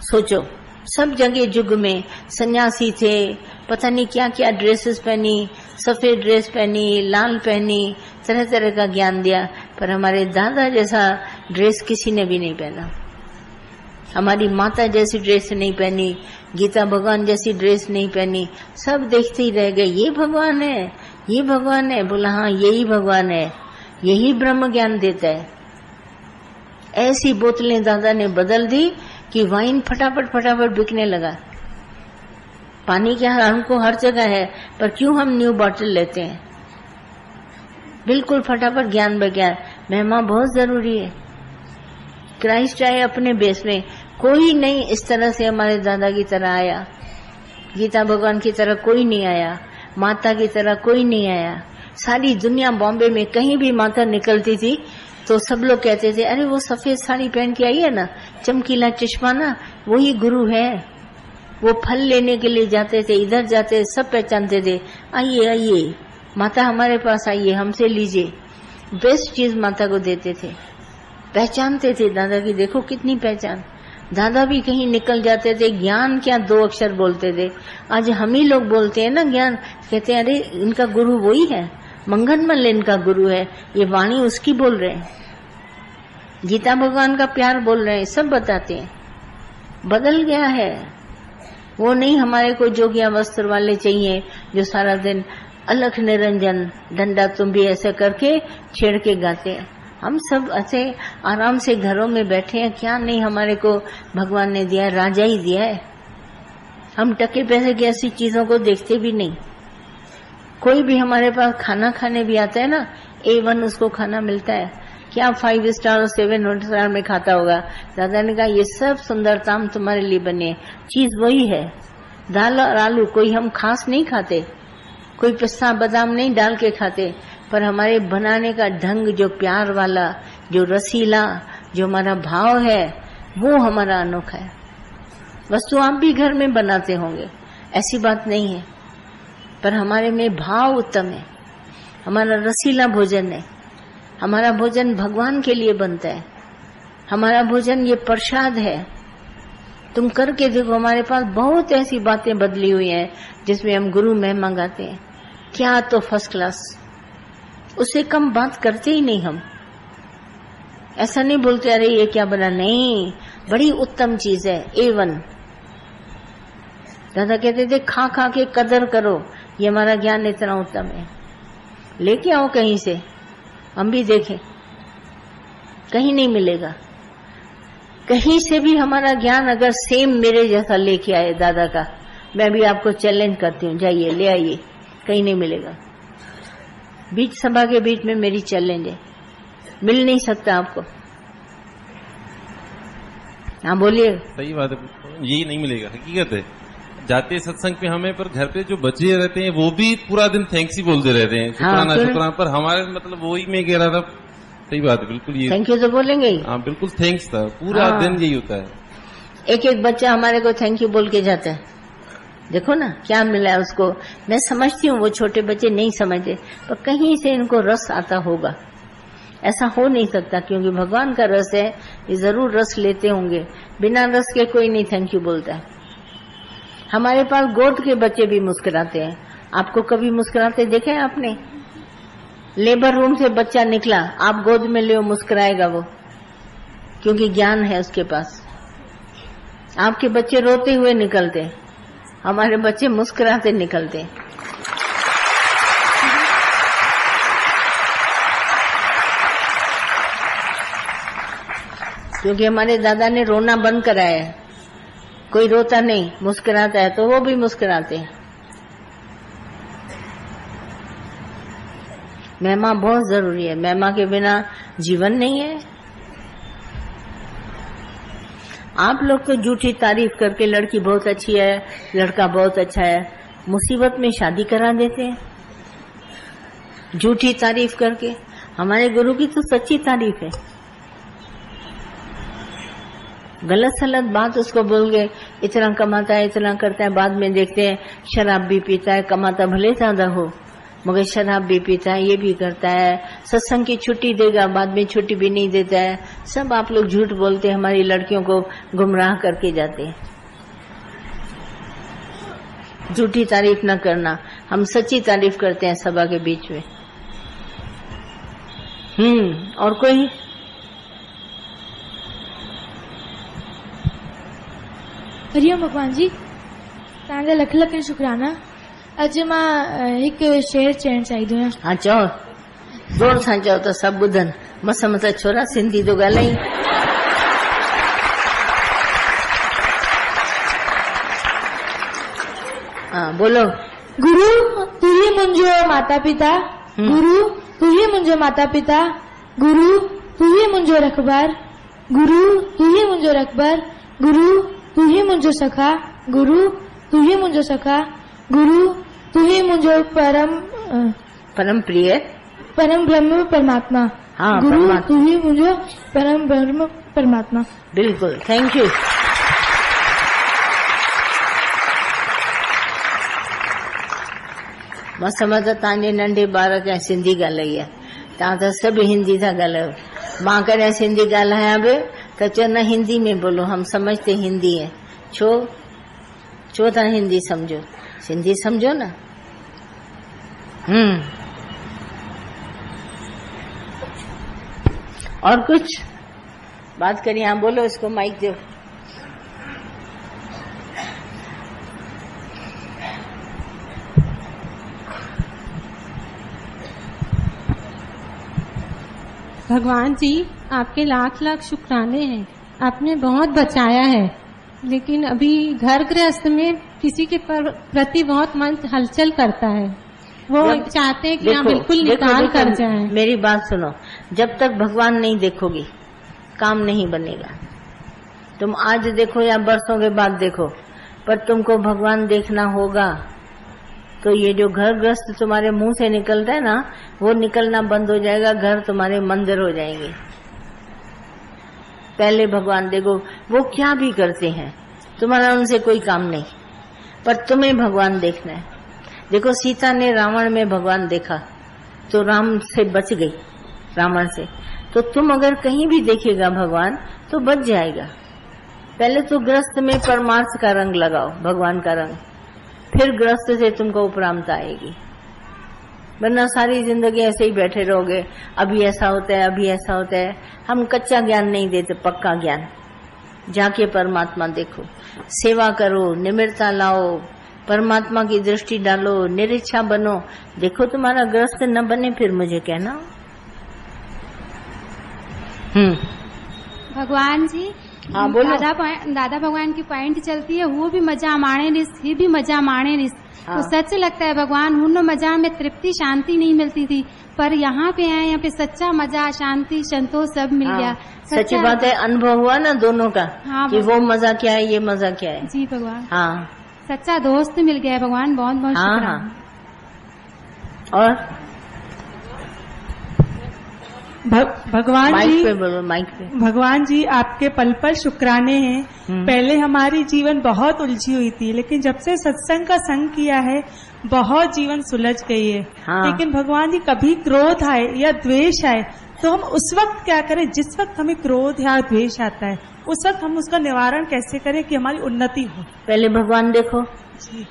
सोचो, सब जगह युग में सन्यासी थे, पता नहीं क्या क्या ड्रेसेस पहनी, सफेद ड्रेस पहनी, लाल पहनी, तरह तरह का ज्ञान दिया, पर हमारे दादा जैसा ड्रेस किसी ने भी नहीं पहना। हमारी माता जैसी ड्रेस नहीं पहनी, गीता भगवान जैसी ड्रेस नहीं पहनी। सब देखते ही रह गए, ये भगवान है, ये भगवान है। बोला हाँ, यही भगवान है, यही ब्रह्म ज्ञान देता है। ऐसी बोतलें दादा ने बदल दी कि वाइन फटाफट फटाफट बिकने लगा। पानी क्या हमको हर जगह है, पर क्यों हम न्यू बॉटल लेते हैं? बिल्कुल फटाफट ज्ञान विज्ञान। महिमा बहुत जरूरी है। क्राइस्ट आए अपने बेस में, कोई नहीं इस तरह से हमारे दादा की तरह आया, गीता भगवान की तरह कोई नहीं आया, माता की तरह कोई नहीं आया। सारी दुनिया, बॉम्बे में कहीं भी माता निकलती थी तो सब लोग कहते थे, अरे वो सफेद साड़ी पहन के आई है ना, चमकीला चश्मा ना, वही गुरु है। वो फल लेने के लिए जाते थे, इधर जाते, सब पहचानते थे, आइए आइए माता हमारे पास आइए, हमसे लीजिए। बेस्ट चीज माता को देते थे, पहचानते थे दादा की। देखो कितनी पहचान। दादा भी कहीं निकल जाते थे, ज्ञान क्या 2 अक्षर बोलते थे। आज हम ही लोग बोलते हैं ना ज्ञान, कहते हैं अरे इनका गुरु वही है, मंगनमल इनका गुरु है, ये वाणी उसकी बोल रहे हैं, गीता भगवान का प्यार बोल रहे हैं, सब बताते हैं। बदल गया है। वो नहीं हमारे को जोगिया वस्त्र वाले चाहिए जो सारा दिन अलख निरंजन डंडा तुम भी ऐसे करके छेड़ के गाते हैं। हम सब ऐसे आराम से घरों में बैठे हैं, क्या नहीं हमारे को भगवान ने दिया है, राजा ही दिया है। हम टके पैसे की ऐसी चीजों को देखते भी नहीं। कोई भी हमारे पास खाना खाने भी आता है ना, A1 उसको खाना मिलता है, क्या 5 स्टार और 7 स्टार में खाता होगा। दादा ने कहा ये सब सुंदरताम तुम्हारे लिए बने, चीज वही है, दाल और आलू। कोई हम खास नहीं खाते, कोई पिस्ता बादाम नहीं डाल के खाते, पर हमारे बनाने का ढंग जो प्यार वाला, जो रसीला, जो हमारा भाव है, वो हमारा अनोखा है। वस्तु आप भी घर में बनाते होंगे, ऐसी बात नहीं है, पर हमारे में भाव उत्तम है। हमारा रसीला भोजन है, हमारा भोजन भगवान के लिए बनता है, हमारा भोजन ये प्रसाद है। तुम करके देखो, हमारे पास बहुत ऐसी बातें बदली हुई हैं जिसमें हम गुरु महिमा गाते हैं, क्या तो फर्स्ट क्लास, उससे कम बात करते ही नहीं हम। ऐसा नहीं बोलते अरे ये क्या बना, नहीं, बड़ी उत्तम चीज है, A1। दादा कहते थे खा खा के कदर करो, ये हमारा ज्ञान इतना उत्तम है। लेके आओ कहीं से, हम भी देखें, कहीं नहीं मिलेगा। कहीं से भी हमारा ज्ञान अगर सेम मेरे जैसा लेके आए दादा का, मैं भी आपको चैलेंज करती हूँ, जाइए ले आइए, कहीं नहीं मिलेगा। बीच सभा के बीच में मेरी चैलेंज है, मिल नहीं सकता आपको। हाँ बोलिए। सही बात है, यही नहीं मिलेगा, हकीकत है। जाते सत्संग पे हमें, पर घर पे जो बच्चे रहते हैं वो भी पूरा दिन थैंक्स ही बोलते रहते हैं, शुक्राना शुक्राना। पर हमारे मतलब वही मैं कह रहा था, सही बात है बिल्कुल, ये थैंक यू तो बोलेंगे ही। हाँ बिल्कुल, थैंक्स था, पूरा दिन यही होता है। एक एक बच्चा हमारे को थैंक यू बोल के जाता है, देखो ना क्या मिला है उसको। मैं समझती हूँ वो छोटे बच्चे नहीं समझते, पर कहीं से इनको रस आता होगा। ऐसा हो नहीं सकता, क्योंकि भगवान का रस है, ये जरूर रस लेते होंगे। बिना रस के कोई नहीं थैंक यू बोलता है। हमारे पास गोद के बच्चे भी मुस्कुराते हैं, आपको कभी मुस्कुराते देखे हैं आपने? लेबर रूम से बच्चा निकला, आप गोद में ले, मुस्कुराएगा वो, क्योंकि ज्ञान है उसके पास। आपके बच्चे रोते हुए निकलते, हमारे बच्चे मुस्कुराते निकलते। क्योंकि हमारे दादा ने रोना बंद कराया है। कोई रोता नहीं, मुस्कुराता है तो वो भी मुस्कुराते हैं। महिमा बहुत जरूरी है, महिमा के बिना जीवन नहीं है। आप लोग तो झूठी तारीफ करके लड़की बहुत अच्छी है, लड़का बहुत अच्छा है, मुसीबत में शादी करा देते हैं झूठी तारीफ करके। हमारे गुरु की तो सच्ची तारीफ है। गलत सलत बात उसको बोल गए, इतना कमाता है, इतना करता है, बाद में देखते हैं शराब भी पीता है, कमाता भले ज्यादा हो, मगर शराब भी पीता है, ये भी करता है, सत्संग की छुट्टी देगा, बाद में छुट्टी भी नहीं देता है। सब आप लोग झूठ बोलते हैं, हमारी लड़कियों को गुमराह करके जाते हैं। झूठी तारीफ न करना, हम सच्ची तारीफ करते हैं सभा के बीच में। और कोई? हरिओम भगवान जी, तव्हांजा लख लख शुक्राना। अॼु मां हिकु शेर चवणु चाहींदी आहियां। हाँ चओ, जोर सां चओ त सभु ॿुधनि। मस मस छोरा सिंधी तो ॻाल्हाई। हाँ बोलो। गुरु तू ही मुंहिंजो माता पिता, गुरु तू ही मुंहिंजो माता पिता, गुरु तू ही मुंहिंजो रखबार, गुरु तू ही मुंहिंजो रखबार, गुरु तू ही मुंहिंजो सखा, गुरु तू ही मुंहिंजो सखा, गुरु तू ही मुंहिंजो परम प्रिय परम ब्रह्म परमात्मा। हाँ, गुरु तू ही मुंहिंजो परम ब्रह्म परमात्मा। बिल्कुल, थैंक यू। मां सम्झ तव्हांजे नंढे ॿार कंहिं सिंधी ॻाल्हाई आहे, तव्हां त सभु हिंदी था ॻाल्हायो। मां कॾहिं सिंधी ॻाल्हायां बि त चवंदा हिंदी में बोलो, हम समझते हिंदी है। छो तव्हां हिंदी समझो, सिंधी समझो ना। और कुछ बात करिए? हाँ बोलो, इसको माइक दो। भगवान जी आपके लाख लाख शुक्राने हैं, आपने बहुत बचाया है। लेकिन अभी घर गृहस्थ में किसी के प्रति बहुत मन हलचल करता है, वो चाहते हैं कि यहाँ बिल्कुल निकाल कर जाए। मेरी बात सुनो, जब तक भगवान नहीं देखोगी काम नहीं बनेगा। तुम आज देखो या बरसों के बाद देखो, पर तुमको भगवान देखना होगा। तो ये जो घर ग्रस्त तुम्हारे मुंह से निकलता है ना, वो निकलना बंद हो जाएगा, घर तुम्हारे मंदिर हो जाएंगे। पहले भगवान देखो, वो क्या भी करते हैं, तुम्हारा उनसे कोई काम नहीं, पर तुम्हें भगवान देखना है। देखो सीता ने रावण में भगवान देखा तो राम से बच गई, रावण से। तो तुम अगर कहीं भी देखेगा भगवान तो बच जाएगा। पहले तो ग्रस्त में परमार्थ का रंग लगाओ, भगवान का रंग, फिर ग्रस्त से तुमको उपरामता आएगी। वरना सारी जिंदगी ऐसे ही बैठे रहोगे, अभी ऐसा होता है, अभी ऐसा होता है। हम कच्चा ज्ञान नहीं देते, पक्का ज्ञान। जाके परमात्मा देखो, सेवा करो, निमिरता लाओ, परमात्मा की दृष्टि डालो, निरीच्छा बनो। देखो तुम्हारा ग्रस्त न बने, फिर मुझे कहना। भगवान जी, हाँ बोलो। दादा भगवान की पॉइंट चलती है, वो भी मजा माणे रिस, ये भी मजा माणे रिस। हाँ। तो सच लगता है भगवान, उन मजा में तृप्ति शांति नहीं मिलती थी, पर यहाँ पे आए, यहाँ पे सच्चा मजा शांति संतोष सब मिल गया। सच्ची बात है, अनुभव हुआ ना दोनों का। हाँ, कि वो मजा क्या है, ये मजा क्या है। जी भगवान। हाँ, सच्चा दोस्त मिल गया भगवान, बहुत बहुत हाँ, शुक्रिया। हाँ। और भगवान माइक जी, पे बोलो, माइक पे। भगवान जी आपके पल पल शुक्राने हैं। पहले हमारी जीवन बहुत उलझी हुई थी, लेकिन जब से सत्संग का संग किया है बहुत जीवन सुलझ गई है। हाँ। लेकिन भगवान जी कभी क्रोध आए या द्वेष आए तो हम उस वक्त क्या करें? जिस वक्त हमें क्रोध या द्वेष आता है उस वक्त हम उसका निवारण कैसे करें कि हमारी उन्नति हो? पहले भगवान देखो जी,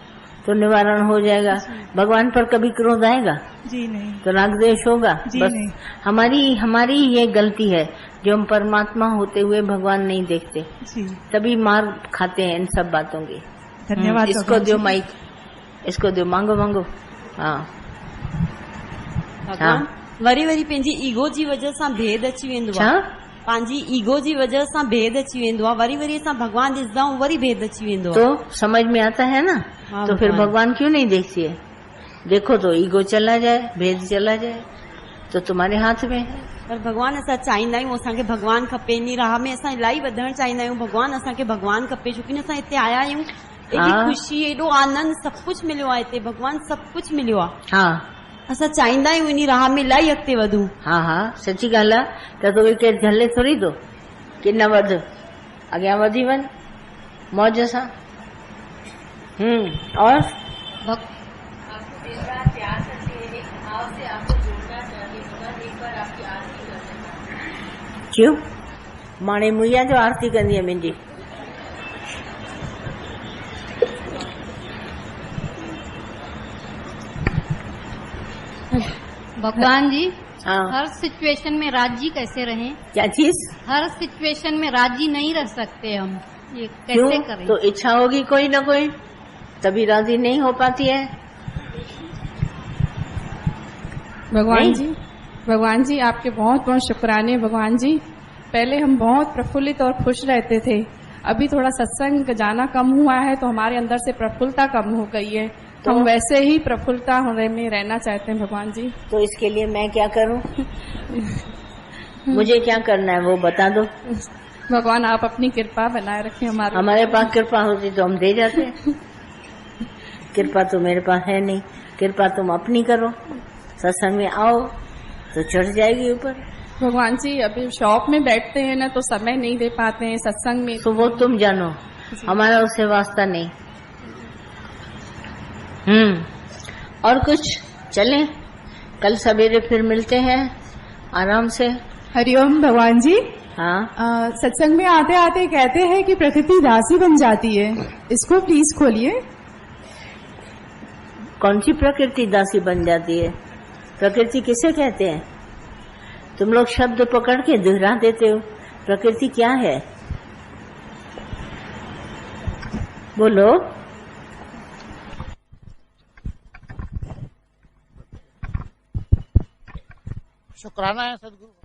तो निवारण हो जाएगा। भगवान पर कभी क्रोध आएगा? जी नहीं। तो राग द्वेष होगा? जी बस नहीं। हमारी ये गलती है जो हम परमात्मा होते हुए भगवान नहीं देखते, जी, तभी मार खाते हैं इन सब बातों की। धन्यवाद। इसको दो माइक, इसको दो, मांगो मांगो। हाँ भगवान, वरी वरी पंहिंजी ईगो जी वजह सां भेद अची वेंदो आहे। पंहिंजी ईगो जी वजह सां भेद अची वेंदो आहे, वरी वरी असां भगवान ॾिसंदा आहियूं, वरी भेद अची वेंदो आहे। तो समझ में आता है ना। हाँ, तो फिर भगवान क्यों नहीं देखती है? देखो तो ईगो चला जाए, भेद चला जाए, तो तुम्हारे हाथ में है। पर भगवान असां चाहींदा आहियूं असांखे भगवान खपे, इन राह में असां इलाही वधणु चाहींदा आहियूं। भगवान असांखे भगवान खपे, छोकी असां हिते आया आहियूं, एॾी ख़ुशी, एॾो आनंद, सभु कुझु मिलियो आहे हिते, भगवान सभु कुझु मिलियो आहे। हाँ, असां चाहींदा आहियूं इन राह में इलाही अॻिते वधूं। हाँ हाँ, सच्ची ॻाल्हि आहे। त तोखे केरु झले थोरी थो कि न वध, अॻियां वधी वञ मौज सां। और क्यों? माणे मुइया जो आरती कंदी है मुंहिंजी। भगवान जी, हाँ। हर सिचुएशन में राजी कैसे रहें? क्या चीज? हर सिचुएशन में राजी नहीं रह सकते हम, ये क्यों? कैसे करें? तो इच्छा होगी कोई ना कोई, तभी राजी नहीं हो पाती है। भगवान जी आपके बहुत बहुत शुक्राने। भगवान जी, पहले हम बहुत प्रफुल्लित और खुश रहते थे, अभी थोड़ा सत्संग जाना कम हुआ है तो हमारे अंदर से प्रफुल्लता कम हो गई है, तो हम वैसे ही प्रफुल्लता होने में रहना चाहते हैं भगवान जी। तो इसके लिए मैं क्या करूं? मुझे क्या करना है वो बता दो। भगवान आप अपनी कृपा बनाए रखें हमारे पास कृपा होती तो हम दे जाते। कृपा तो मेरे पास है नहीं, कृपा तुम अपनी करो। सत्संग में आओ तो चढ़ जाएगी ऊपर। भगवान जी अभी शॉप में बैठते हैं ना तो समय नहीं दे पाते हैं सत्संग में। तो वो तुम जानो, हमारा उससे वास्ता नहीं। और कुछ चलें, कल सवेरे फिर मिलते हैं आराम से। हरिओम भगवान जी। हाँ, सत्संग में आते आते कहते हैं कि प्रकृति दासी बन जाती है, इसको प्लीज खोलिए। कौन सी प्रकृति दासी बन जाती है? प्रकृति किसे कहते हैं? तुम लोग शब्द पकड़ के दोहरा देते हो। प्रकृति क्या है? बोलो। शुक्राना है सदगुरु।